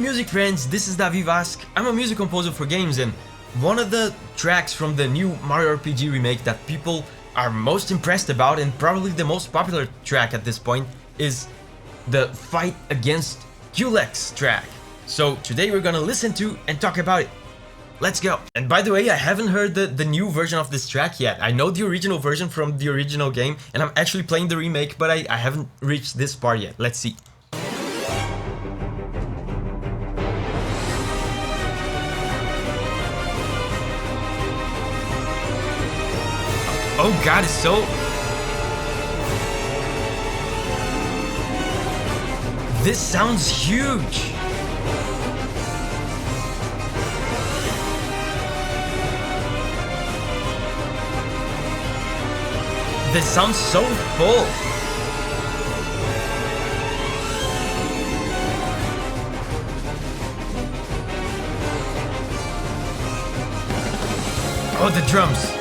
Music friends, this is Davi Vasc. I'm a music composer for games, and one of the tracks from the new Mario RPG remake that people are most impressed about, and probably the most popular track at this point, is the Fight Against Culex track. So today we're gonna listen to and talk about it. Let's go! And by the way, I haven't heard the new version of this track yet. I know the original version from the original game, and I'm actually playing the remake, but I haven't reached this part yet. Let's see. Oh god, it's so... This sounds huge! This sounds so full! Oh, the drums!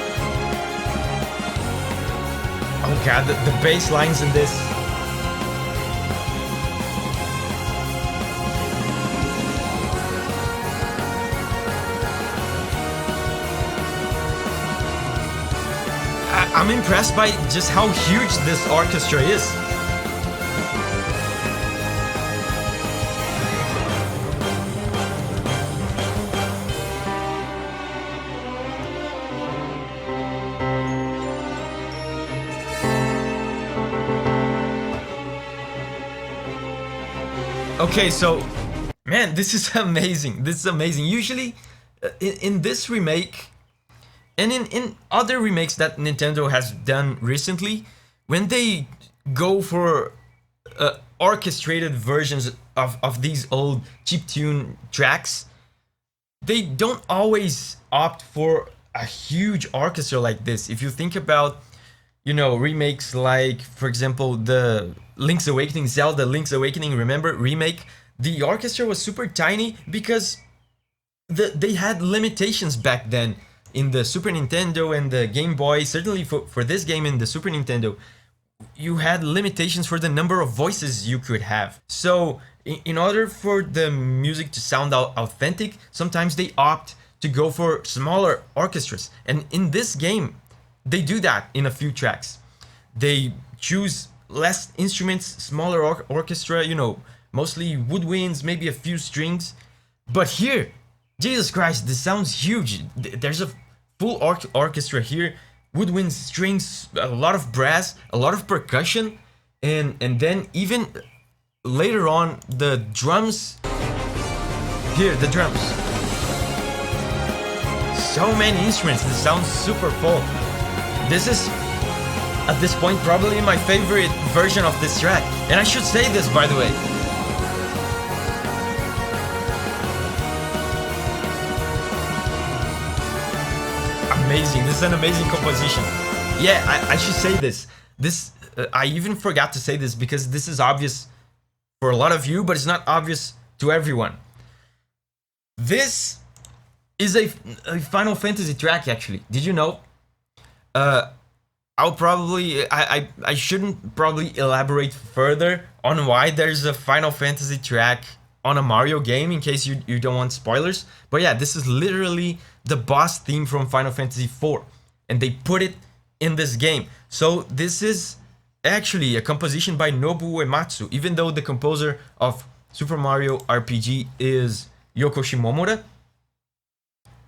Oh god, the bass lines in this. I'm impressed by just how huge this orchestra is. Okay, so, man, this is amazing. This is amazing. Usually, in this remake, and in other remakes that Nintendo has done recently, when they go for orchestrated versions of these old chiptune tracks, they don't always opt for a huge orchestra like this. If you think about, you know, remakes like, for example, the Link's Awakening, Zelda Link's Awakening, remember, remake, the orchestra was super tiny because they had limitations back then in the Super Nintendo and the Game Boy. Certainly for this game in the Super Nintendo, you had limitations for the number of voices you could have. So in order for the music to sound authentic, sometimes they opt to go for smaller orchestras. And in this game, they do that in a few tracks. They choose less instruments, smaller orchestra, you know, mostly woodwinds, maybe a few strings. But here, Jesus Christ, this sounds huge. There's a full orchestra here, woodwinds, strings, a lot of brass, a lot of percussion, and then even later on, the drums. Here, the drums. So many instruments, this sounds super full. This is, at this point, probably my favorite version of this track. And I should say this, by the way. Amazing, this is an amazing composition. Yeah, I should say this. I even forgot to say this because this is obvious for a lot of you, but it's not obvious to everyone. This is a Final Fantasy track, actually. Did you know? I'll probably, I shouldn't probably elaborate further on why there's a Final Fantasy track on a Mario game in case you don't want spoilers. But yeah, this is literally the boss theme from Final Fantasy IV, and they put it in this game. So this is actually a composition by Nobuo Uematsu, even though the composer of Super Mario RPG is Yoko Shimomura.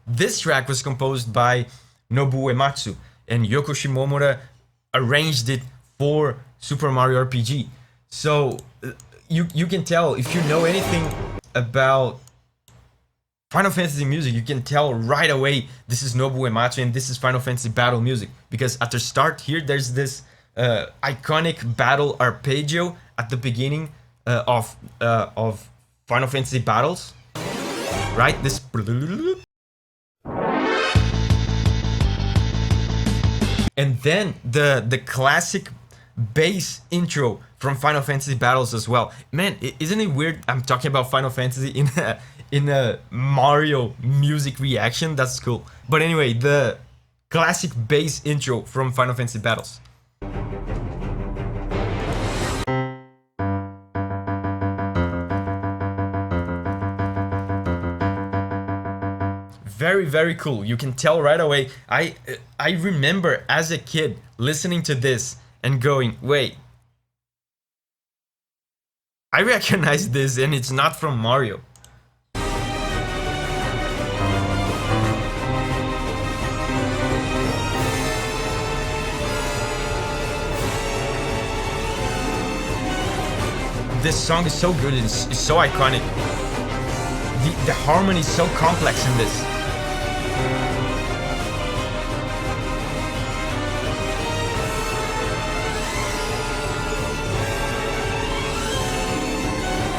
This track was composed by Nobuo Uematsu, and Yoko Shimomura arranged it for Super Mario RPG. So you can tell, if you know anything about Final Fantasy music, you can tell right away this is Nobuo Uematsu and this is Final Fantasy battle music. Because at the start here, there's this iconic battle arpeggio at the beginning of Final Fantasy battles, right? This. And then the classic bass intro from Final Fantasy battles as well. Man, isn't it weird? I'm talking about Final Fantasy in a Mario music reaction. That's cool. But anyway, the classic bass intro from Final Fantasy battles. very, very cool. You can tell right away. I remember as a kid listening to this and going, wait, I recognize this and it's not from Mario. This song is so good, it's so iconic. The harmony is so complex in this.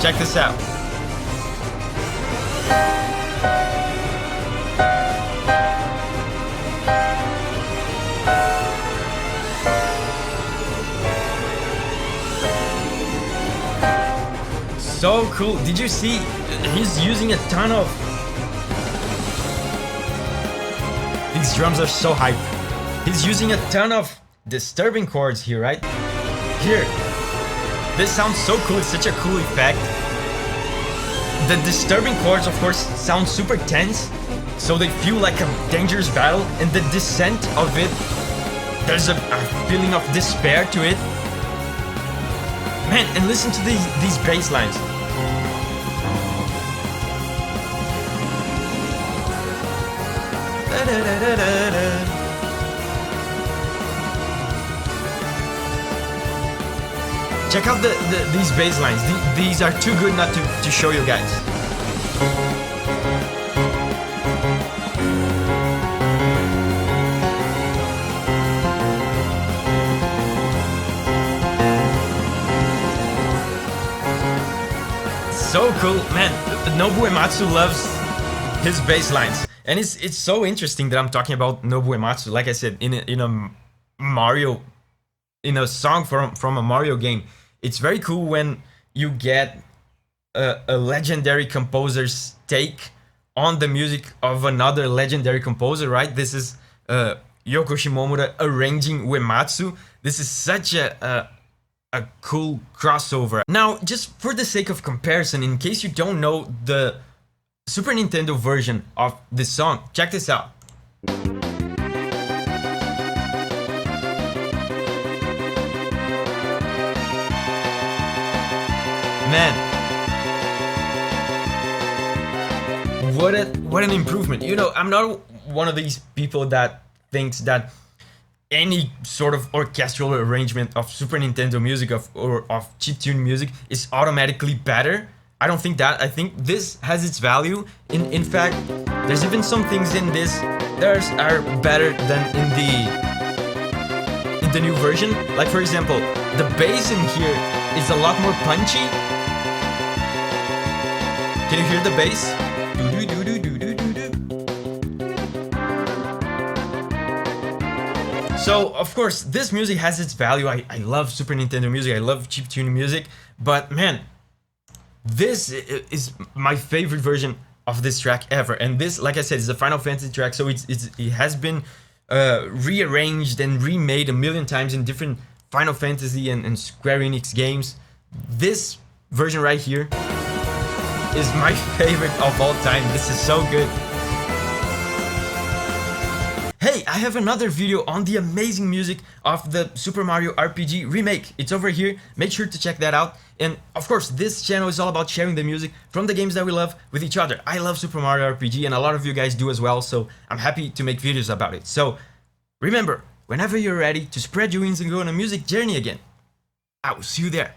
Check this out. So cool. Did you see? He's using a ton of... These drums are so hype. He's using a ton of disturbing chords here, right? Here. This sounds so cool. It's such a cool effect. The disturbing chords, of course, sound super tense, so they feel like a dangerous battle. And the descent of it, there's a feeling of despair to it. Man, and listen to these bass lines. Check out these bass lines. These are too good not to show you guys. So cool, man. Nobuo Uematsu loves his bass lines. And it's so interesting that I'm talking about Nobuo Uematsu. Like I said, in a Mario, in a song from a Mario game, it's very cool when you get a legendary composer's take on the music of another legendary composer, right? This is Yoko Shimomura arranging Uematsu. This is such a cool crossover. Now, just for the sake of comparison, in case you don't know the Super Nintendo version of this song, check this out. Man, what an improvement. You know, I'm not one of these people that thinks that any sort of orchestral arrangement of Super Nintendo music or of chiptune music is automatically better. I don't think that. I think this has its value. In fact, there's even some things in this that are better than in the new version. Like, for example, the bass in here is a lot more punchy. Can you hear the bass? So, of course, this music has its value. I love Super Nintendo music. I love chiptune music. But, man, this is my favorite version of this track ever. And this, like I said, is a Final Fantasy track. So it has been rearranged and remade a million times in different Final Fantasy and Square Enix games. This version right here is my favorite of all time. This is so good. Hey, I have another video on the amazing music of the Super Mario RPG Remake. It's over here. Make sure to check that out. And of course, this channel is all about sharing the music from the games that we love with each other. I love Super Mario RPG and a lot of you guys do as well, so I'm happy to make videos about it. So remember, whenever you're ready to spread your wings and go on a music journey again, I will see you there.